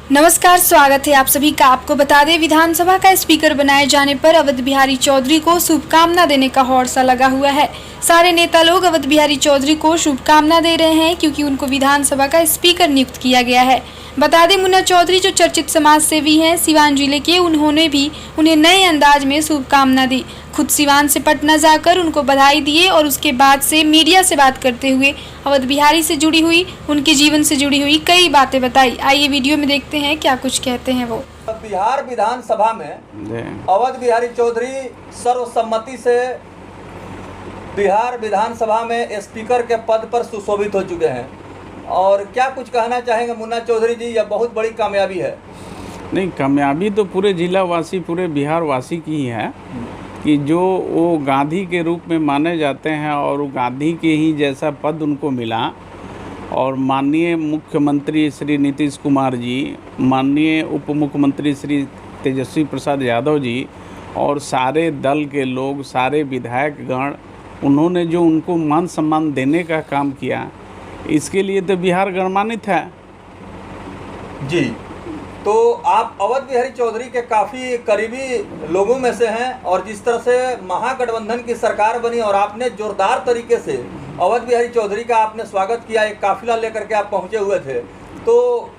नमस्कार, स्वागत है आप सभी का। आपको बता दें, विधानसभा का स्पीकर बनाए जाने पर अवध बिहारी चौधरी को शुभकामना देने का हौसला लगा हुआ है। सारे नेता लोग अवध बिहारी चौधरी को शुभकामना दे रहे हैं क्योंकि उनको विधानसभा का स्पीकर नियुक्त किया गया है। बता दें, मुन्ना चौधरी जो चर्चित समाज सेवी हैं सिवान जिले के, उन्होंने भी उन्हें नए अंदाज में शुभकामना दी। खुद सिवान से पटना जाकर उनको बधाई दिए और उसके बाद से मीडिया से बात करते हुए अवध बिहारी से जुड़ी हुई, उनके जीवन से जुड़ी हुई कई बातें बताई। आइए वीडियो में देखते हैं क्या कुछ कहते हैं वो। बिहार विधानसभा में अवध बिहारी चौधरी सर्वसम्मति से बिहार विधानसभा में स्पीकर के पद पर सुशोभित हो चुके हैं। और क्या कुछ कहना चाहेंगे मुन्ना चौधरी जी? यह बहुत बड़ी कामयाबी है। नहीं, कामयाबी तो पूरे जिला वासी, पूरे बिहार वासी की ही है कि जो वो गांधी के रूप में माने जाते हैं और वो गांधी के ही जैसा पद उनको मिला। और माननीय मुख्यमंत्री श्री नीतीश कुमार जी, माननीय उप मुख्यमंत्री श्री तेजस्वी प्रसाद यादव जी और सारे दल के लोग, सारे विधायकगण, उन्होंने जो उनको मान सम्मान देने का काम किया, इसके लिए तो बिहार गणमान्वित है जी। तो आप अवध बिहारी चौधरी के काफ़ी करीबी लोगों में से हैं और जिस तरह से महागठबंधन की सरकार बनी और आपने जोरदार तरीके से अवध बिहारी चौधरी का आपने स्वागत किया, एक काफिला लेकर के आप पहुंचे हुए थे, तो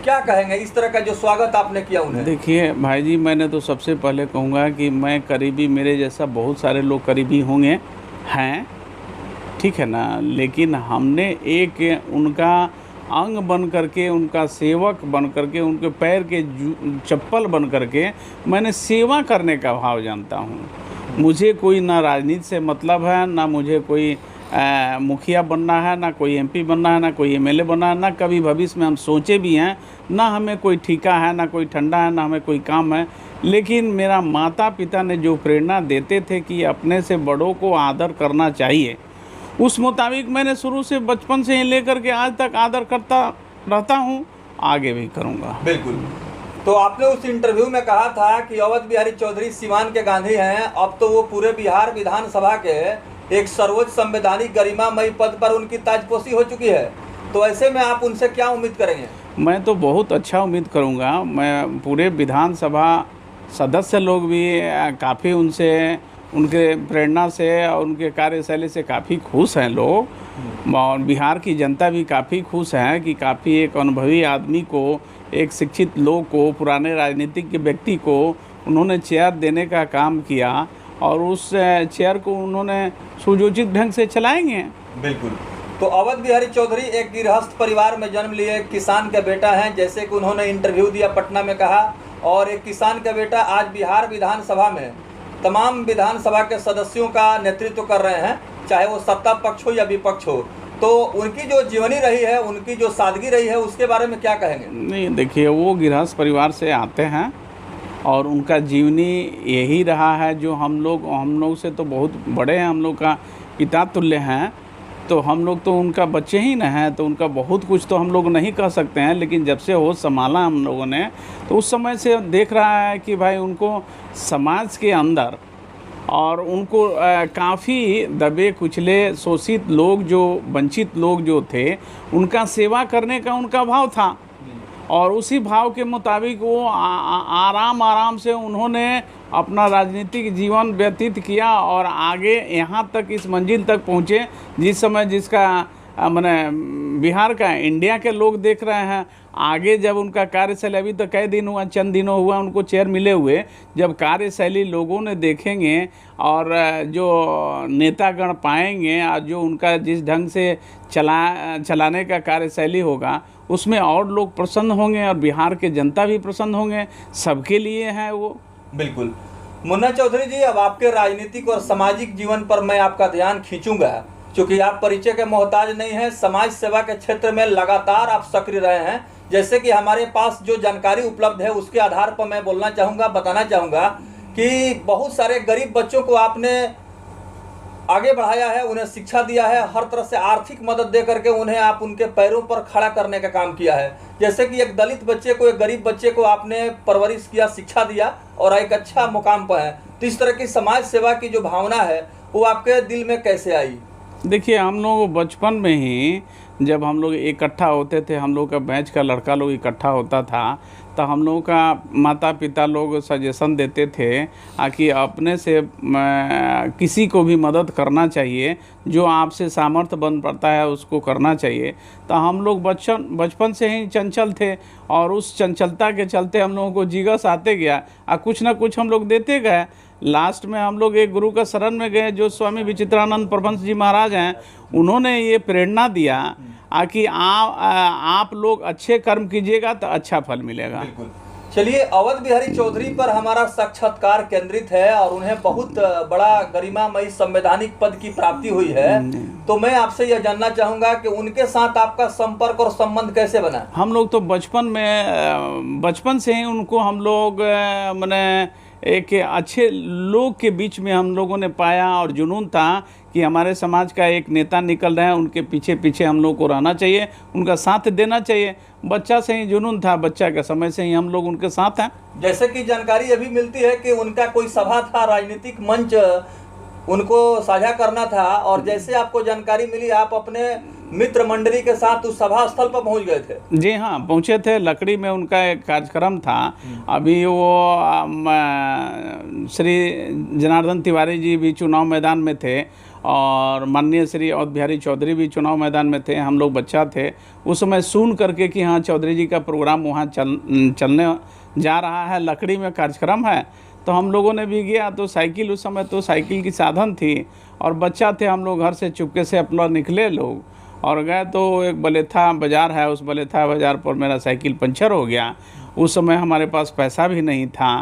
क्या कहेंगे इस तरह का जो स्वागत आपने किया उन्हें? देखिए भाई जी, मैंने तो सबसे पहले कहूँगा कि मैं करीबी, मेरे जैसा बहुत सारे लोग करीबी होंगे, हैं, ठीक है ना, लेकिन हमने एक उनका अंग बन करके, उनका सेवक बन करके, उनके पैर के चप्पल बन करके मैंने सेवा करने का भाव जानता हूँ। मुझे कोई ना राजनीति से मतलब है, ना मुझे कोई मुखिया बनना है, ना कोई एमपी बनना है, ना कोई एमएलए बनना है, ना कभी भविष्य में हम सोचे भी हैं, ना हमें कोई ठेका है, ना कोई ठंडा है, ना हमें कोई काम है। लेकिन मेरा माता पिता ने जो प्रेरणा देते थे कि अपने से बड़ों को आदर करना चाहिए, उस मुताबिक मैंने शुरू से, बचपन से ही लेकर के आज तक आदर करता रहता हूँ, आगे भी करूँगा। बिल्कुल। तो आपने उस इंटरव्यू में कहा था कि अवध बिहारी चौधरी सिवान के गांधी हैं। अब तो वो पूरे बिहार विधानसभा के एक सर्वोच्च संवैधानिक गरिमामयी पद पर उनकी ताजपोशी हो चुकी है। तो ऐसे में आप उनसे क्या उम्मीद करेंगे? मैं तो बहुत अच्छा उम्मीद करूँगा। मैं पूरे विधानसभा सदस्य लोग भी काफ़ी उनसे, उनके प्रेरणा से और उनके कार्यशैली से काफ़ी खुश हैं लोग। और बिहार की जनता भी काफ़ी खुश है कि काफ़ी एक अनुभवी आदमी को, एक शिक्षित लोग को, पुराने राजनीतिक व्यक्ति को उन्होंने चेयर देने का काम किया और उस चेयर को उन्होंने सुयोजित ढंग से चलाएंगे। बिल्कुल। तो अवध बिहारी चौधरी एक गृहस्थ परिवार में जन्म लिए, किसान का बेटा हैं, जैसे कि उन्होंने इंटरव्यू दिया पटना में कहा। और एक किसान का बेटा आज बिहार विधानसभा में तमाम विधानसभा के सदस्यों का नेतृत्व कर रहे हैं, चाहे वो सत्ता पक्ष हो या विपक्ष हो। तो उनकी जो जीवनी रही है, उनकी जो सादगी रही है, उसके बारे में क्या कहेंगे? नहीं, देखिए, वो गृहस्थ परिवार से आते हैं और उनका जीवनी यही रहा है जो हम लोग से तो बहुत बड़े हैं, हम लोग का पिता तुल्य हैं, तो हम लोग तो उनका बच्चे ही न हैं, तो उनका बहुत कुछ तो हम लोग नहीं कह सकते हैं। लेकिन जब से होश संभाला हम लोगों ने, तो उस समय से देख रहा है कि भाई उनको समाज के अंदर और उनको काफ़ी दबे कुचले शोषित लोग, जो वंचित लोग जो थे, उनका सेवा करने का उनका भाव था। और उसी भाव के मुताबिक वो आराम से उन्होंने अपना राजनीतिक जीवन व्यतीत किया और आगे यहाँ तक, इस मंजिल तक पहुँचे जिस समय, जिसका माने बिहार का, इंडिया के लोग देख रहे हैं। आगे जब उनका कार्यशैली, अभी तो कई दिन हुआ, चंद दिनों हुआ उनको चेयर मिले हुए, जब कार्यशैली लोगों ने देखेंगे और जो नेतागण पाएंगे और जो उनका जिस ढंग से चलाने का कार्यशैली होगा, उसमें और लोग प्रसन्न होंगे और बिहार के जनता भी प्रसन्न होंगे। सबके लिए है वो। बिल्कुल। मुन्ना चौधरी जी, अब आपके राजनीतिक और सामाजिक जीवन पर मैं आपका ध्यान खींचूंगा, क्योंकि आप परिचय के मोहताज नहीं हैं। समाज सेवा के क्षेत्र में लगातार आप सक्रिय रहे हैं। जैसे कि हमारे पास जो जानकारी उपलब्ध है उसके आधार पर मैं बोलना चाहूँगा, बताना चाहूँगा कि बहुत सारे गरीब बच्चों को आपने आगे बढ़ाया है, उन्हें शिक्षा दिया है, हर तरह से आर्थिक मदद दे करके उन्हें आप उनके पैरों पर खड़ा करने का काम किया है। जैसे कि एक दलित बच्चे को, एक गरीब बच्चे को आपने परवरिश किया, शिक्षा दिया और एक अच्छा मुकाम पर है। तो इस तरह की समाज सेवा की जो भावना है वो आपके दिल में कैसे आई? देखिए, हम लोग बचपन में ही जब हम लोग इकट्ठा होते थे, हम लोग का बैच का लड़का लोग इकट्ठा होता था, तो हम लोगों का माता पिता लोग सजेशन देते थे कि अपने से किसी को भी मदद करना चाहिए, जो आपसे सामर्थ्य बन पड़ता है उसको करना चाहिए। तो हम लोग बचपन से ही चंचल थे, और उस चंचलता के चलते हम लोगों को जिगस आते गया, कुछ ना कुछ हम लोग देते गए। लास्ट में हम लोग एक गुरु का शरण में गए, जो स्वामी विचित्रानंद परमहंस जी महाराज हैं। उन्होंने ये प्रेरणा दिया कि आप लोग अच्छे कर्म कीजिएगा तो अच्छा फल मिलेगा। बिल्कुल। चलिए, अवध बिहारी चौधरी पर हमारा साक्षात्कार केंद्रित है और उन्हें बहुत बड़ा गरिमामयी संवैधानिक पद की प्राप्ति हुई है, तो मैं आपसे यह जानना चाहूंगा कि उनके साथ आपका संपर्क और संबंध कैसे बना? हम लोग तो बचपन से ही उनको हम लोग मैंने एक अच्छे लोग के बीच में हम लोगों ने पाया, और जुनून था कि हमारे समाज का एक नेता निकल रहे हैं, उनके पीछे पीछे हम लोग को रहना चाहिए, उनका साथ देना चाहिए। बच्चा से ही जुनून था, बच्चा के समय से ही हम लोग उनके साथ हैं। जैसे कि जानकारी अभी मिलती है कि उनका कोई सभा था, राजनीतिक मंच उनको साझा करना था, और जैसे आपको जानकारी मिली आप अपने मित्र मंडली के साथ उस सभा स्थल पर पहुंच गए थे। जी हाँ, पहुँचे थे। लकड़ी में उनका एक कार्यक्रम था। अभी वो श्री जनार्दन तिवारी जी भी चुनाव मैदान में थे, और माननीय श्री अवध बिहारी चौधरी भी चुनाव मैदान में थे। हम लोग बच्चा थे उस समय, सुन करके कि हाँ चौधरी जी का प्रोग्राम वहाँ चलने जा रहा है, लकड़ी में कार्यक्रम है, तो हम लोगों ने भी गया। तो साइकिल, उस समय तो साइकिल की साधन थी, और बच्चा थे हम लोग, घर से चुपके से अपना निकले लोग और गए। तो एक बलेथा बाज़ार है, उस बलेथा बाज़ार पर मेरा साइकिल पंचर हो गया। उस समय हमारे पास पैसा भी नहीं था,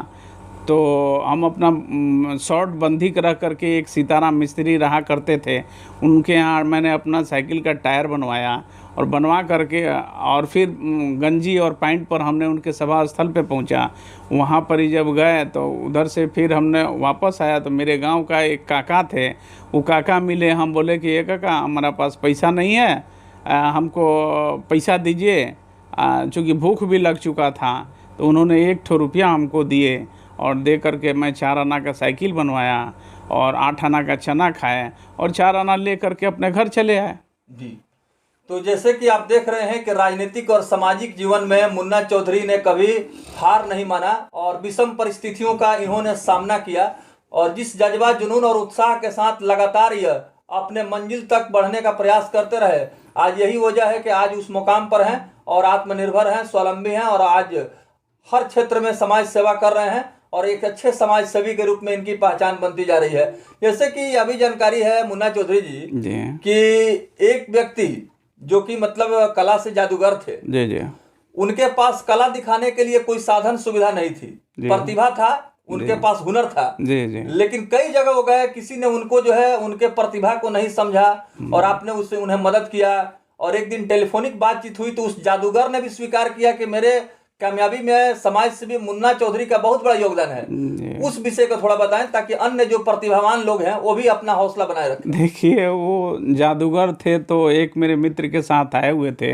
तो हम अपना शॉर्ट बंदी करा करके एक सीताराम मिस्त्री रहा करते थे, उनके यहाँ मैंने अपना साइकिल का टायर बनवाया, और बनवा करके और फिर गंजी और पैंट पर हमने उनके सभा स्थल पे पहुंचा। वहाँ पर ही जब गए तो उधर से फिर हमने वापस आया, तो मेरे गांव का एक काका थे, वो काका मिले। हम बोले कि ये काका, हमारा पास पैसा नहीं है, हमको पैसा दीजिए, चूँकि भूख भी लग चुका था। तो उन्होंने 1 रुपया हमको दिए, और दे करके मैं 4 आना का साइकिल बनवाया, और 8 आना का चना खाए, और 4 आना ले करके अपने घर चले आए। जी, तो जैसे कि आप देख रहे हैं कि राजनीतिक और सामाजिक जीवन में मुन्ना चौधरी ने कभी हार नहीं माना, और विषम परिस्थितियों का इन्होंने सामना किया, और जिस जज्बा, जुनून और उत्साह के साथ लगातार यह अपने मंजिल तक बढ़ने का प्रयास करते रहे, आज यही वजह है कि आज उस मुकाम पर हैं और आत्मनिर्भर हैं, स्वावलंबी हैं, और आज हर क्षेत्र में समाज सेवा कर रहे हैं, और एक अच्छे समाज सेवी के रूप में इनकी पहचान बनती जा रही है। जैसे कि अभी जानकारी है मुन्ना चौधरी जी कि एक व्यक्ति जो कि मतलब कला से जादूगर थे, जी, उनके पास कला दिखाने के लिए कोई साधन सुविधा नहीं थी, प्रतिभा था, उनके पास हुनर था, जी। लेकिन कई जगह वो गए, किसी ने उनको जो है उनके प्रतिभा को नहीं समझा, और आपने उससे उन्हें मदद किया, और एक दिन टेलीफोनिक बातचीत हुई तो उस जादूगर ने भी स्वीकार किया कि मेरे कामयाबी में समाज से भी मुन्ना चौधरी का बहुत बड़ा योगदान है। उस विषय को थोड़ा बताएं ताकि अन्य जो प्रतिभावान लोग हैं वो भी अपना हौसला बनाए रखें। देखिए, वो जादूगर थे तो एक मेरे मित्र के साथ आए हुए थे,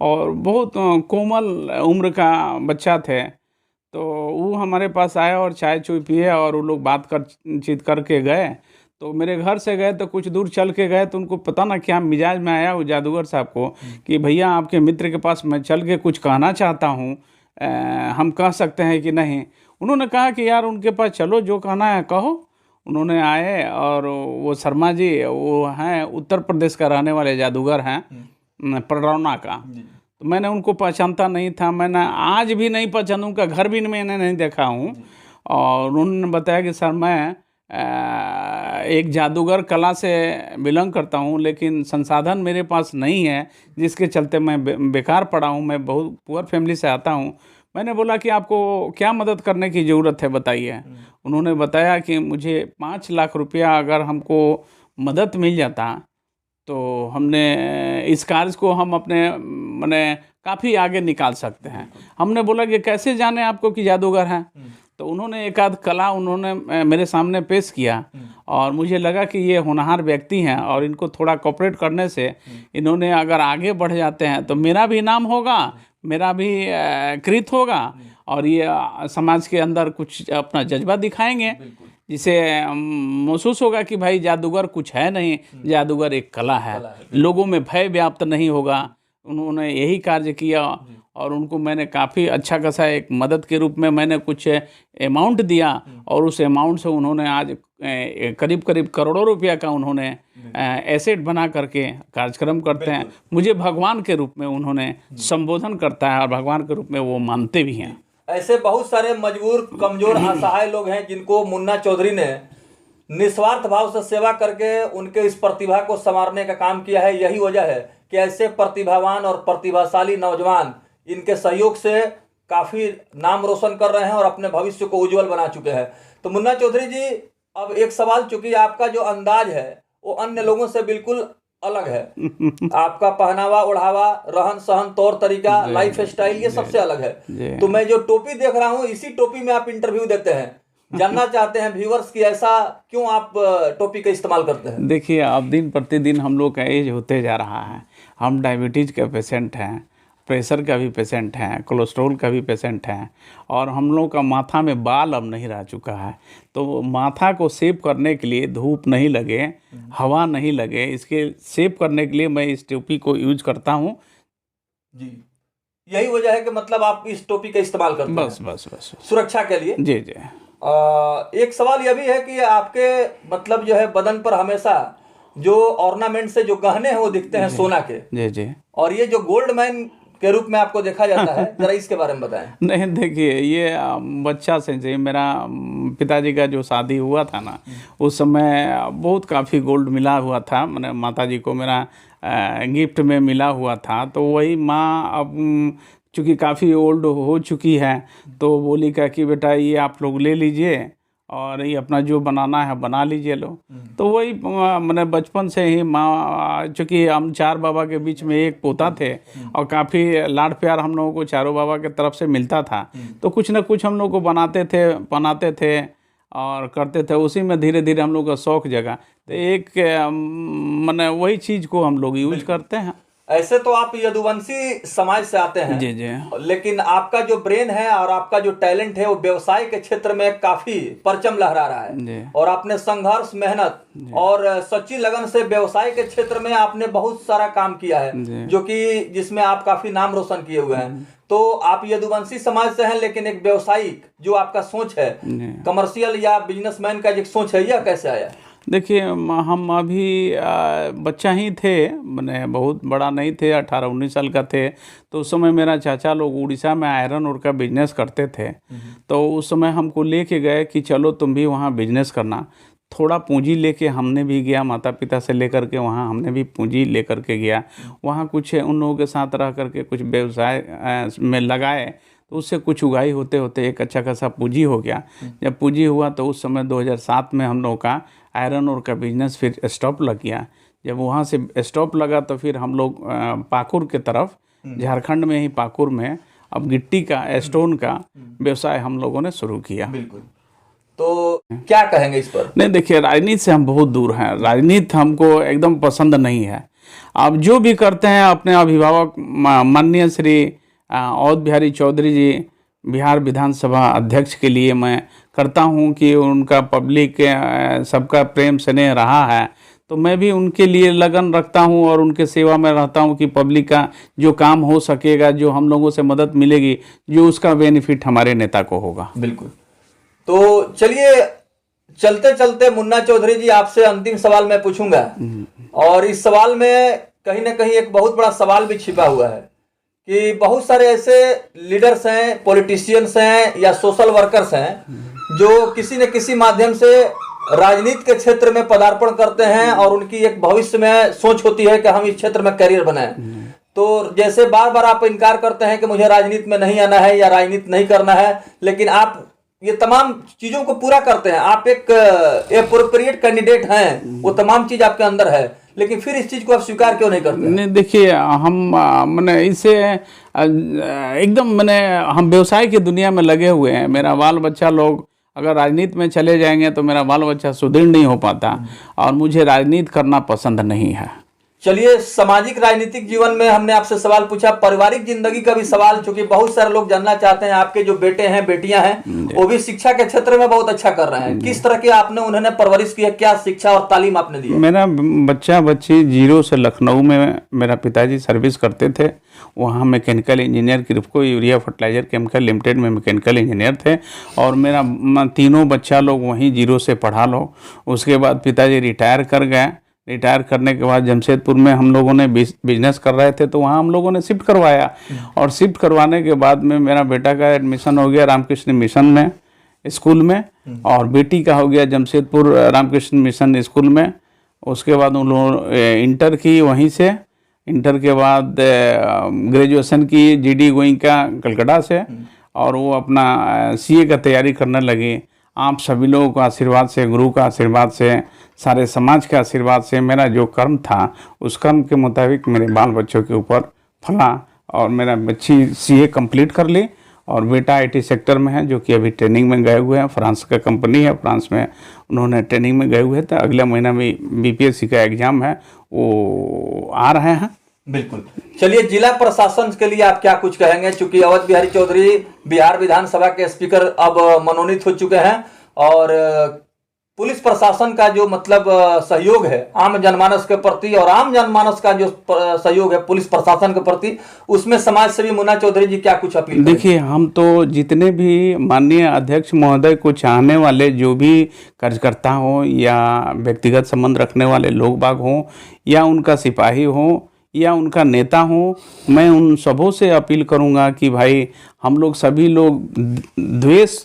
और बहुत कोमल उम्र का बच्चा थे। तो वो हमारे पास आए और चाय चुय पिए, और वो लोग बातचीत करके गए। तो मेरे घर से गए तो कुछ दूर चल के गए, तो उनको पता ना क्या मिजाज में आया वो जादूगर साहब को कि भैया आपके मित्र के पास मैं चल के कुछ कहना चाहता हूँ, हम कह सकते हैं कि नहीं? उन्होंने कहा कि यार उनके पास चलो, जो कहना है कहो। उन्होंने आए, और वो शर्मा जी, वो हैं उत्तर प्रदेश का रहने वाले जादूगर हैं, पडरौना का। तो मैंने उनको पहचानता नहीं था, मैंने आज भी नहीं पहचाना, उनका घर भी मैंने नहीं देखा हूँ। और उन्होंने बताया कि सर मैं एक जादूगर कला से बिलोंग करता हूँ, लेकिन संसाधन मेरे पास नहीं है, जिसके चलते मैं बेकार पड़ा हूँ, मैं बहुत पुअर फैमिली से आता हूँ। मैंने बोला कि आपको क्या मदद करने की ज़रूरत है बताइए। उन्होंने बताया कि मुझे 5 लाख रुपया अगर हमको मदद मिल जाता तो हमने इस कार्य को हम अपने माने काफ़ी आगे निकाल सकते हैं। हमने बोला कि कैसे जाने आपको कि जादूगर हैं? तो उन्होंने एक आध कला उन्होंने मेरे सामने पेश किया, और मुझे लगा कि ये होनहार व्यक्ति हैं, और इनको थोड़ा कोऑपरेट करने से इन्होंने अगर आगे बढ़ जाते हैं तो मेरा भी नाम होगा, मेरा भी कृत होगा, और ये समाज के अंदर कुछ अपना जज्बा दिखाएंगे जिसे महसूस होगा कि भाई जादूगर कुछ है नहीं, जादूगर एक कला है, लोगों में भय व्याप्त नहीं होगा। उन्होंने यही कार्य किया और उनको मैंने काफ़ी अच्छा खासा एक मदद के रूप में मैंने कुछ अमाउंट दिया और उस अमाउंट से उन्होंने आज करीब करीब करोड़ों रुपया का उन्होंने एसेट बना करके कार्यक्रम करते हैं। मुझे भगवान के रूप में उन्होंने संबोधन करता है और भगवान के रूप में वो मानते भी हैं। ऐसे बहुत सारे मजबूर, कमजोर, असहाय लोग हैं जिनको मुन्ना चौधरी ने निस्वार्थ भाव से सेवा करके उनके इस प्रतिभा को संवारने का काम किया है। यही वजह है कि ऐसे प्रतिभावान और प्रतिभाशाली नौजवान इनके सहयोग से काफ़ी नाम रोशन कर रहे हैं और अपने भविष्य को उज्जवल बना चुके हैं। तो मुन्ना चौधरी जी, अब एक सवाल, चूंकि आपका जो अंदाज है वो अन्य लोगों से बिल्कुल अलग है। आपका पहनावा ओढ़ावा, रहन सहन, तौर तरीका, लाइफ स्टाइल, ये सबसे अलग है। तो मैं जो टोपी देख रहा हूँ, इसी टोपी में आप इंटरव्यू देते हैं। जानना चाहते हैं व्यूअर्स की ऐसा क्यों आप टोपी का इस्तेमाल करते हैं? देखिए, अब दिन प्रतिदिन हम लोग का एज होते जा रहा है। हम डायबिटीज़ के पेशेंट हैं, प्रेशर का भी पेशेंट हैं, कोलेस्ट्रॉल का भी पेशेंट हैं और हम लोग का माथा में बाल अब नहीं रह चुका है। तो माथा को सेव करने के लिए धूप नहीं लगे, हवा नहीं लगे, इसके सेव करने के लिए मैं इस टोपी को यूज करता हूँ जी। यही वजह है कि मतलब आप इस टोपी का इस्तेमाल करते हैं? बस सुरक्षा के लिए। जी जी। एक सवाल यह भी है कि आपके मतलब जो है बदन पर हमेशा जो ऑर्नामेंट से जो गहने हैं वो दिखते हैं सोना के। जी जी। और ये जो गोल्ड मैन के रूप में आपको देखा जाता है, जरा इसके बारे में बताएं। नहीं, देखिए, ये बच्चा से मेरा पिताजी का जो शादी हुआ था ना, उस समय बहुत काफ़ी गोल्ड मिला हुआ था। मैंने माताजी को मेरा गिफ्ट में मिला हुआ था। तो वही माँ अब चूँकि काफ़ी ओल्ड हो चुकी है तो बोली का कि बेटा ये आप लोग ले लीजिए और ये अपना जो बनाना है बना लीजिए लो। तो वही मैंने बचपन से ही माँ, चूँकि हम 4 बाबा के बीच में एक पोता थे और काफ़ी लाड प्यार हम लोगों को चारों बाबा के तरफ से मिलता था। तो कुछ ना कुछ हम लोग को बनाते थे और करते थे। उसी में धीरे धीरे हम लोग का शौक़ जगा। तो एक मैंने वही चीज़ को हम लोग यूज करते हैं। ऐसे तो आप यदुवंशी समाज से आते हैं। जी जी। लेकिन आपका जो ब्रेन है और आपका जो टैलेंट है वो व्यवसाय के क्षेत्र में काफी परचम लहरा रहा है। और आपने संघर्ष, मेहनत और सच्ची लगन से व्यवसाय के क्षेत्र में आपने बहुत सारा काम किया है, जो कि जिसमें आप काफी नाम रोशन किए हुए हैं। तो आप यदुवंशी समाज से हैं, लेकिन एक व्यवसायिक जो आपका सोच है, कमर्शियल या बिजनेसमैन का जो सोच है, यह कैसे आया? देखिए, हम अभी बच्चा ही थे, मैंने बहुत बड़ा नहीं थे, 18-19 साल का थे। तो उस समय मेरा चाचा लोग उड़ीसा में आयरन ओर का बिजनेस करते थे। तो उस समय हमको लेके गए कि चलो तुम भी वहाँ बिजनेस करना। थोड़ा पूंजी लेके हमने भी गया, माता पिता से लेकर के वहाँ हमने भी पूंजी लेकर के गया। वहाँ कुछ उन लोगों के साथ रह करके कुछ व्यवसाय में लगाए। तो उससे कुछ उगाई होते होते एक अच्छा खासा पूंजी हो गया। जब पूंजी हुआ तो उस समय 2007 में हम लोगों का आयरन ओर का बिजनेस फिर स्टॉप लग गया। जब वहाँ से स्टॉप लगा तो फिर हम लोग पाकुर के तरफ, झारखंड में ही पाकुर में अब गिट्टी का, स्टोन का व्यवसाय हम लोगों ने शुरू किया। बिल्कुल। तो क्या कहेंगे इस पर? नहीं, देखिए, राजनीति से हम बहुत दूर हैं। राजनीति हमको एकदम पसंद नहीं है। आप जो भी करते हैं अपने अभिभावक माननीय श्री अवध बिहारी चौधरी जी, बिहार विधानसभा अध्यक्ष के लिए मैं करता हूं कि उनका पब्लिक सबका प्रेम स्नेह रहा है। तो मैं भी उनके लिए लगन रखता हूं और उनके सेवा में रहता हूं कि पब्लिक का जो काम हो सकेगा, जो हम लोगों से मदद मिलेगी, जो उसका बेनिफिट हमारे नेता को होगा। बिल्कुल। तो चलिए, चलते चलते मुन्ना चौधरी जी, आपसे अंतिम सवाल मैं पूछूंगा। और इस सवाल में कहीं ना कहीं एक बहुत बड़ा सवाल भी छिपा हुआ है कि बहुत सारे ऐसे लीडर्स हैं, पॉलिटिशियंस हैं या सोशल वर्कर्स हैं जो किसी न किसी माध्यम से राजनीति के क्षेत्र में पदार्पण करते हैं और उनकी एक भविष्य में सोच होती है कि हम इस क्षेत्र में करियर बनाएं। तो जैसे बार बार आप इनकार करते हैं कि मुझे राजनीति में नहीं आना है या राजनीति नहीं करना है, लेकिन आप ये तमाम चीजों को पूरा करते हैं। आप एक एप्रोप्रिएट कैंडिडेट हैं, वो तमाम चीज आपके अंदर है, लेकिन फिर इस चीज को आप स्वीकार क्यों नहीं करते? नहीं, देखिए, हम मैंने इससे एकदम हम व्यवसाय की दुनिया में लगे हुए हैं। मेरा बाल बच्चा लोग अगर राजनीति में चले जाएंगे तो मेरा बाल बच्चा सुदृढ़ नहीं हो पाता और मुझे राजनीति करना पसंद नहीं है। चलिए, सामाजिक राजनीतिक जीवन में हमने आपसे सवाल पूछा, पारिवारिक जिंदगी का भी सवाल, क्योंकि बहुत सारे लोग जानना चाहते हैं आपके जो बेटे हैं बेटियां हैं वो भी शिक्षा के क्षेत्र में बहुत अच्छा कर रहे हैं, किस तरह की आपने उन्होंने परवरिश की है, क्या शिक्षा और तालीम आपने दी है? मेरा बच्चा बच्ची जीरो से लखनऊ में मेरा पिताजी सर्विस करते थे, वहाँ mechanical engineer KRIBHCO urea fertiliser chemical limited में मैकेनिकल इंजीनियर थे, और मेरा तीनों बच्चा लोग वहीं जीरो से पढ़ा लो। उसके बाद पिताजी रिटायर कर गए। रिटायर करने के बाद जमशेदपुर में हम लोगों ने बिजनेस कर रहे थे, तो वहाँ हम लोगों ने शिफ्ट करवाया, और शिफ्ट करवाने के बाद में मेरा बेटा का एडमिशन हो गया रामकृष्ण मिशन में स्कूल में, और बेटी का हो गया जमशेदपुर रामकृष्ण मिशन स्कूल में। उसके बाद उन लोगों इंटर की वहीं से, इंटर के बाद ग्रेजुएशन की जीडी गोइंका कलकत्ता से, और वो अपना सीए का तैयारी करने लगी। आप सभी लोगों का आशीर्वाद से, गुरु का आशीर्वाद से, सारे समाज के आशीर्वाद से मेरा जो कर्म था उस कर्म के मुताबिक मेरे बाल बच्चों के ऊपर फला, और मेरा बच्ची सीए कंप्लीट कर ली, और बेटा आईटी सेक्टर में है जो कि अभी ट्रेनिंग में गए हुए हैं। फ्रांस का कंपनी है, फ्रांस में उन्होंने ट्रेनिंग में गए हुए थे। अगले महीना में बीपीएससी का एग्ज़ाम है, वो आ रहे हैं। बिल्कुल। चलिए, जिला प्रशासन के लिए आप क्या कुछ कहेंगे, चूंकि अवध बिहारी चौधरी बिहार विधानसभा के स्पीकर अब मनोनीत हो चुके हैं, और पुलिस प्रशासन का जो मतलब सहयोग है आम जनमानस के प्रति, और आम जनमानस का जो सहयोग है पुलिस प्रशासन के प्रति, उसमें समाज सेवी मुन्ना चौधरी जी क्या कुछ अपील? देखिए, हम तो जितने भी माननीय अध्यक्ष महोदय को चाहने वाले जो भी कार्यकर्ता हो, या व्यक्तिगत संबंध रखने वाले लोग बाग हों, या उनका सिपाही हो, या उनका नेता हो, मैं उन सबों से अपील करूंगा कि भाई हम लोग सभी लोग द्वेष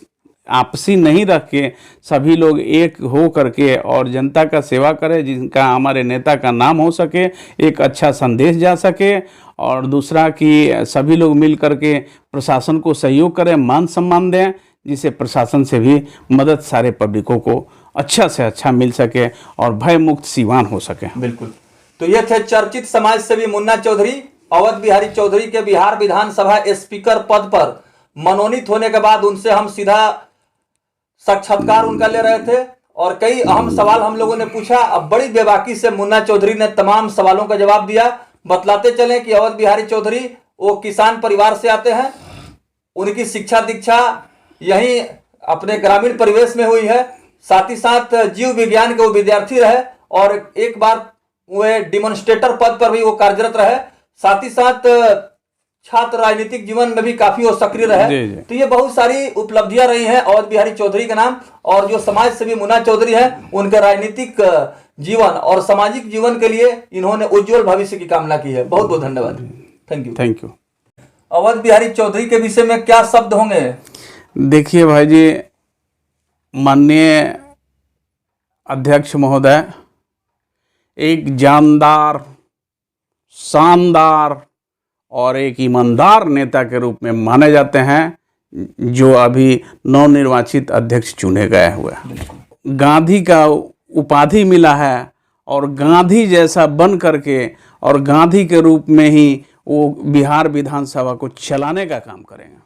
आपसी नहीं रख के सभी लोग एक हो करके और जनता का सेवा करें, जिनका हमारे नेता का नाम हो सके, एक अच्छा संदेश जा सके, और दूसरा कि सभी लोग मिल करके प्रशासन को सहयोग करें, मान सम्मान दें, जिससे प्रशासन से भी मदद सारे पब्लिकों को अच्छा से अच्छा मिल सके और भय मुक्त सीवान हो सके। बिल्कुल। तो ये थे चर्चित समाज सेवी मुन्ना चौधरी। अवध बिहारी चौधरी के बिहार विधानसभा स्पीकर पद पर मनोनीत होने के बाद उनसे हम सीधा साक्षात्कार उनका ले रहे थे, और कई अहम सवाल हम लोगों ने पूछा। अब बड़ी बेबाकी से मुन्ना चौधरी ने तमाम सवालों का जवाब दिया। बतलाते चले कि अवध बिहारी चौधरी वो किसान परिवार से आते हैं, उनकी शिक्षा दीक्षा यहीं अपने ग्रामीण परिवेश में हुई है, साथ ही साथ जीव विज्ञान के वो विद्यार्थी रहे, और एक बार वे डिमॉन्स्ट्रेटर पद पर भी वो कार्यरत रहे, साथ ही साथ छात्र राजनीतिक जीवन में भी काफी वो सक्रिय रहे। तो ये बहुत सारी उपलब्धियां रही हैं अवध बिहारी चौधरी के नाम, और जो समाज सेवी मुन्ना चौधरी है उनके राजनीतिक जीवन और सामाजिक जीवन के लिए इन्होंने उज्जवल भविष्य की कामना की है। बहुत बहुत धन्यवाद। Thank you. अवध बिहारी चौधरी के विषय में क्या शब्द होंगे? देखिए भाई जी, माननीय अध्यक्ष महोदय एक जानदार, शानदार और एक ईमानदार नेता के रूप में माने जाते हैं, जो अभी नवनिर्वाचित अध्यक्ष चुने गए हुए हैं। गांधी का उपाधि मिला है, और गांधी जैसा बन करके और गांधी के रूप में ही वो बिहार विधानसभा को चलाने का काम करेंगे।